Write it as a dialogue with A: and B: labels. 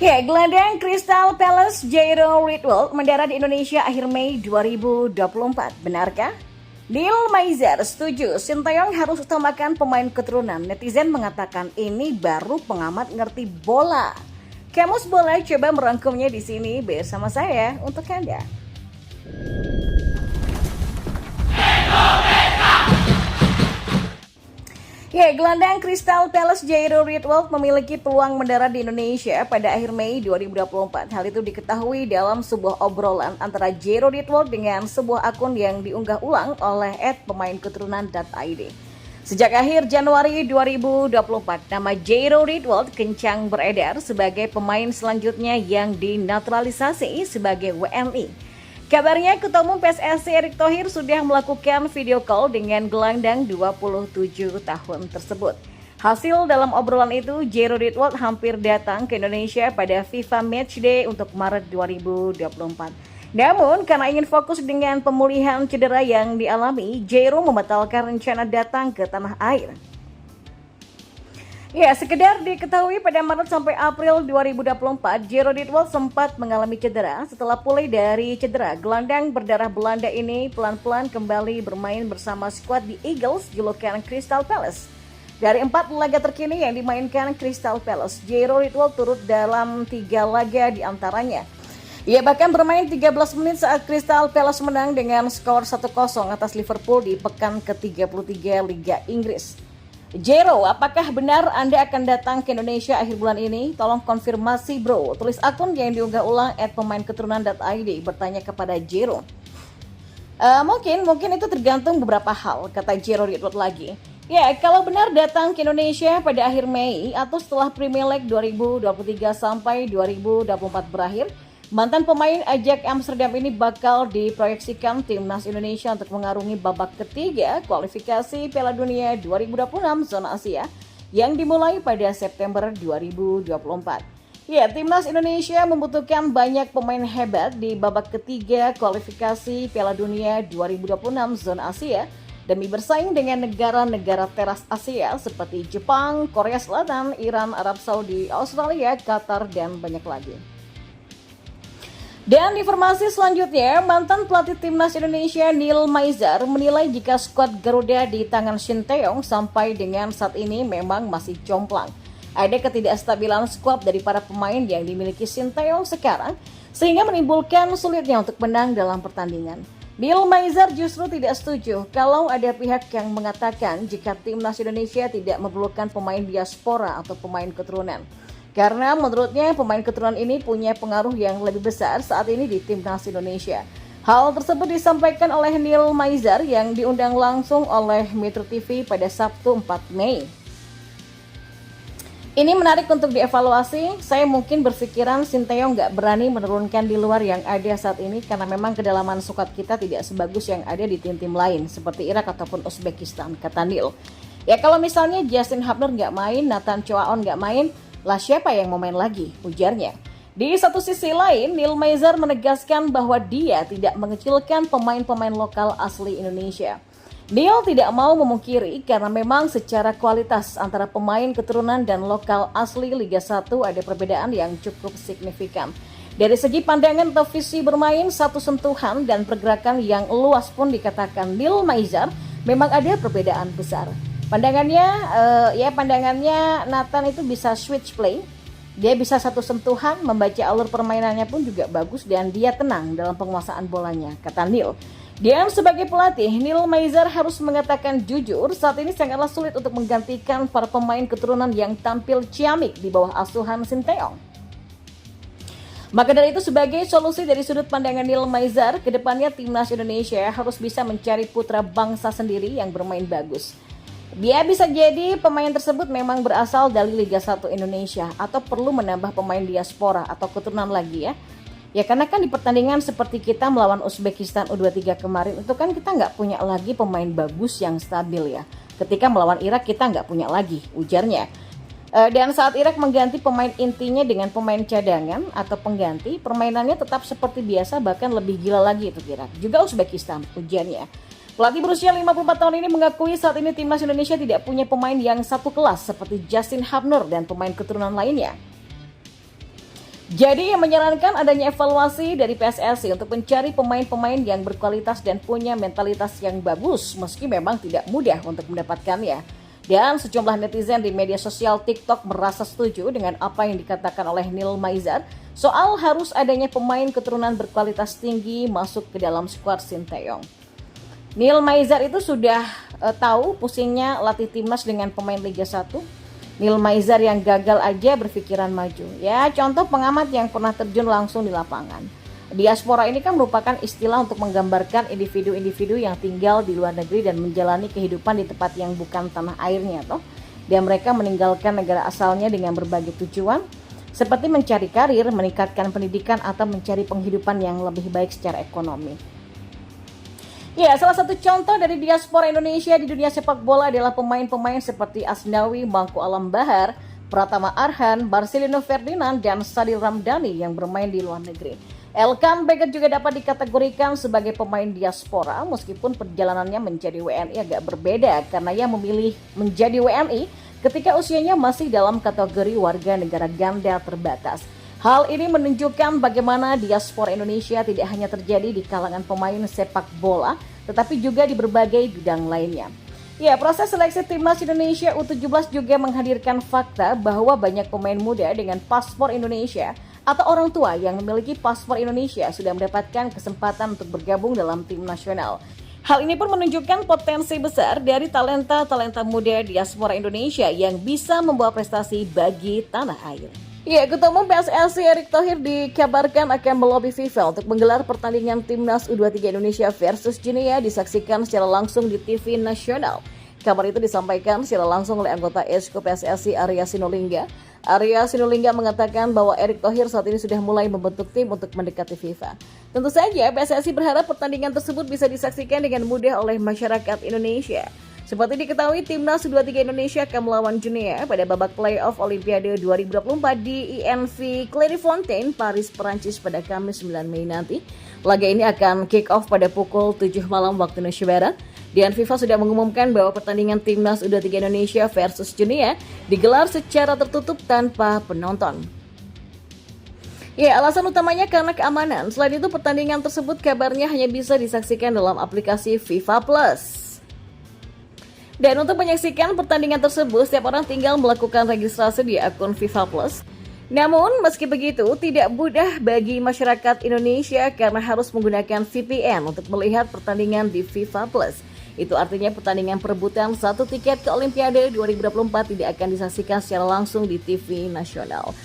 A: Ya, gelandang Crystal Palace Jairo Ritwell mendarat di Indonesia akhir Mei 2024. Benarkah? Neil Maizer setuju Sinteyong harus utamakan pemain keturunan. Netizen mengatakan ini baru pengamat ngerti bola. Kamus Bola coba merangkumnya di sini bersama saya untuk Anda. Ya, gelandang Crystal Palace Jairo Ritwell memiliki peluang mendarat di Indonesia pada akhir Mei 2024. Hal itu diketahui dalam sebuah obrolan antara Jairo Ritwell dengan sebuah akun yang diunggah ulang oleh @pemainketurunan.id. Sejak akhir Januari 2024, nama Jairo Ritwell kencang beredar sebagai pemain selanjutnya yang dinaturalisasi sebagai WNI. Kabarnya Ketua Umum PSSI Erick Thohir sudah melakukan video call dengan gelandang 27 tahun tersebut. Hasil dalam obrolan itu, Jairo Ritwell hampir datang ke Indonesia pada FIFA Matchday untuk Maret 2024. Namun, karena ingin fokus dengan pemulihan cedera yang dialami, Jairo membatalkan rencana datang ke tanah air. Ya, sekedar diketahui pada Maret sampai April 2024, Jairo Ritwell sempat mengalami cedera. Setelah pulih dari cedera, gelandang berdarah Belanda ini pelan-pelan kembali bermain bersama skuad di Eagles julukan Crystal Palace. Dari 4 laga terkini yang dimainkan Crystal Palace, Jairo Ritwell turut dalam 3 laga diantaranya. Ia bahkan bermain 13 menit saat Crystal Palace menang dengan skor 1-0 atas Liverpool di pekan ke-33 Liga Inggris. Jairo, apakah benar Anda akan datang ke Indonesia akhir bulan ini? Tolong konfirmasi bro. Tulis akun yang diunggah ulang @pemainketurunan.id bertanya kepada Jairo. Mungkin itu tergantung beberapa hal, kata Jairo Ritwell lagi. Ya, kalau benar datang ke Indonesia pada akhir Mei atau setelah Premier League 2023 sampai 2024 berakhir, mantan pemain Ajax Amsterdam ini bakal diproyeksikan timnas Indonesia untuk mengarungi babak ketiga kualifikasi Piala Dunia 2026 zona Asia yang dimulai pada September 2024. Ya, timnas Indonesia membutuhkan banyak pemain hebat di babak ketiga kualifikasi Piala Dunia 2026 zona Asia demi bersaing dengan negara-negara teras Asia seperti Jepang, Korea Selatan, Iran, Arab Saudi, Australia, Qatar, dan banyak lagi. Dan informasi selanjutnya, mantan pelatih timnas Indonesia Neil Maizer menilai jika skuad Garuda di tangan Sinteyong sampai dengan saat ini memang masih jomplang. Ada ketidakstabilan skuad dari para pemain yang dimiliki Sinteyong sekarang, sehingga menimbulkan sulitnya untuk menang dalam pertandingan. Neil Maizer justru tidak setuju kalau ada pihak yang mengatakan jika timnas Indonesia tidak memerlukan pemain diaspora atau pemain keturunan. Karena menurutnya pemain keturunan ini punya pengaruh yang lebih besar saat ini di timnas Indonesia. Hal tersebut disampaikan oleh Neil Maizer yang diundang langsung oleh Metro TV pada Sabtu 4 Mei. Ini menarik untuk dievaluasi. Saya mungkin berpikiran Sinteyong nggak berani menurunkan di luar yang ada saat ini karena memang kedalaman skuad kita tidak sebagus yang ada di tim-tim lain seperti Irak ataupun Uzbekistan, kata Neil. Ya kalau misalnya Justin Hubner nggak main, Nathan Choaon nggak main, lah siapa yang mau main lagi, ujarnya. Di satu sisi lain, Neil Maizer menegaskan bahwa dia tidak mengecilkan pemain-pemain lokal asli Indonesia. Neil tidak mau memungkiri karena memang secara kualitas antara pemain keturunan dan lokal asli Liga 1 ada perbedaan yang cukup signifikan. Dari segi pandangan atau visi bermain, satu sentuhan dan pergerakan yang luas pun dikatakan Neil Maizer memang ada perbedaan besar. Pandangannya Nathan itu bisa switch play. Dia bisa satu sentuhan, membaca alur permainannya pun juga bagus dan dia tenang dalam penguasaan bolanya, kata Neil. Dan sebagai pelatih, Neil Maizer harus mengatakan jujur, saat ini sangatlah sulit untuk menggantikan para pemain keturunan yang tampil ciamik di bawah asuhan Sinteyong. Maka dari itu sebagai solusi dari sudut pandangan Neil Maizer, kedepannya timnas Indonesia harus bisa mencari putra bangsa sendiri yang bermain bagus. Dia bisa jadi pemain tersebut memang berasal dari Liga 1 Indonesia atau perlu menambah pemain diaspora atau keturunan lagi ya. Ya karena kan di pertandingan seperti kita melawan Uzbekistan U23 kemarin itu kan kita nggak punya lagi pemain bagus yang stabil ya. Ketika melawan Irak kita nggak punya lagi, ujarnya. Dan saat Irak mengganti pemain intinya dengan pemain cadangan atau pengganti, permainannya tetap seperti biasa bahkan lebih gila lagi itu Irak. Juga Uzbekistan, ujarnya. Pelatih berusia 54 tahun ini mengakui saat ini timnas Indonesia tidak punya pemain yang satu kelas seperti Justin Hubner dan pemain keturunan lainnya. Jadi yang menyarankan adanya evaluasi dari PSSI untuk mencari pemain-pemain yang berkualitas dan punya mentalitas yang bagus, meski memang tidak mudah untuk mendapatkannya. Dan sejumlah netizen di media sosial TikTok merasa setuju dengan apa yang dikatakan oleh Neil Maizar soal harus adanya pemain keturunan berkualitas tinggi masuk ke dalam skuad Sinteyong. Neil Maizar itu sudah tahu pusingnya latih timnas dengan pemain Liga 1. Neil Maizar yang gagal aja berpikiran maju. Ya, contoh pengamat yang pernah terjun langsung di lapangan. Diaspora ini kan merupakan istilah untuk menggambarkan individu-individu yang tinggal di luar negeri dan menjalani kehidupan di tempat yang bukan tanah airnya, toh. Dan mereka meninggalkan negara asalnya dengan berbagai tujuan, seperti mencari karir, meningkatkan pendidikan, atau mencari penghidupan yang lebih baik secara ekonomi. Ya, salah satu contoh dari diaspora Indonesia di dunia sepak bola adalah pemain-pemain seperti Asnawi, Mangku Alam Bahar, Pratama Arhan, Marcelino Ferdinand, dan Sadil Ramdhani yang bermain di luar negeri. Elkan Baggett juga dapat dikategorikan sebagai pemain diaspora meskipun perjalanannya menjadi WNI agak berbeda karena ia memilih menjadi WNI ketika usianya masih dalam kategori warga negara ganda terbatas. Hal ini menunjukkan bagaimana diaspora Indonesia tidak hanya terjadi di kalangan pemain sepak bola, tetapi juga di berbagai bidang lainnya. Ya, proses seleksi timnas Indonesia U17 juga menghadirkan fakta bahwa banyak pemain muda dengan paspor Indonesia atau orang tua yang memiliki paspor Indonesia sudah mendapatkan kesempatan untuk bergabung dalam tim nasional. Hal ini pun menunjukkan potensi besar dari talenta-talenta muda diaspora Indonesia yang bisa membawa prestasi bagi tanah air. Ya, Ketua Umum PSSI Erick Thohir dikabarkan akan melobi FIFA untuk menggelar pertandingan Timnas U23 Indonesia versus Guinea disaksikan secara langsung di TV nasional. Kabar itu disampaikan secara langsung oleh anggota Esko PSSI Arya Sinulinga. Arya Sinulinga mengatakan bahwa Erick Thohir saat ini sudah mulai membentuk tim untuk mendekati FIFA. Tentu saja PSSI berharap pertandingan tersebut bisa disaksikan dengan mudah oleh masyarakat Indonesia. Seperti diketahui, Timnas U23 Indonesia akan melawan Guinea pada babak playoff Olimpiade 2024 di INV Clairefontaine, Paris, Perancis pada Kamis 9 Mei nanti. Laga ini akan kick off pada pukul 7 malam waktu Indonesia Barat. Dan FIFA sudah mengumumkan bahwa pertandingan Timnas U23 Indonesia versus Guinea digelar secara tertutup tanpa penonton. Ya, alasan utamanya karena keamanan. Selain itu, pertandingan tersebut kabarnya hanya bisa disaksikan dalam aplikasi FIFA Plus. Dan untuk menyaksikan pertandingan tersebut, setiap orang tinggal melakukan registrasi di akun FIFA Plus. Namun, meski begitu, tidak mudah bagi masyarakat Indonesia karena harus menggunakan VPN untuk melihat pertandingan di FIFA Plus. Itu artinya pertandingan perebutan satu tiket ke Olimpiade 2024 tidak akan disaksikan secara langsung di TV nasional.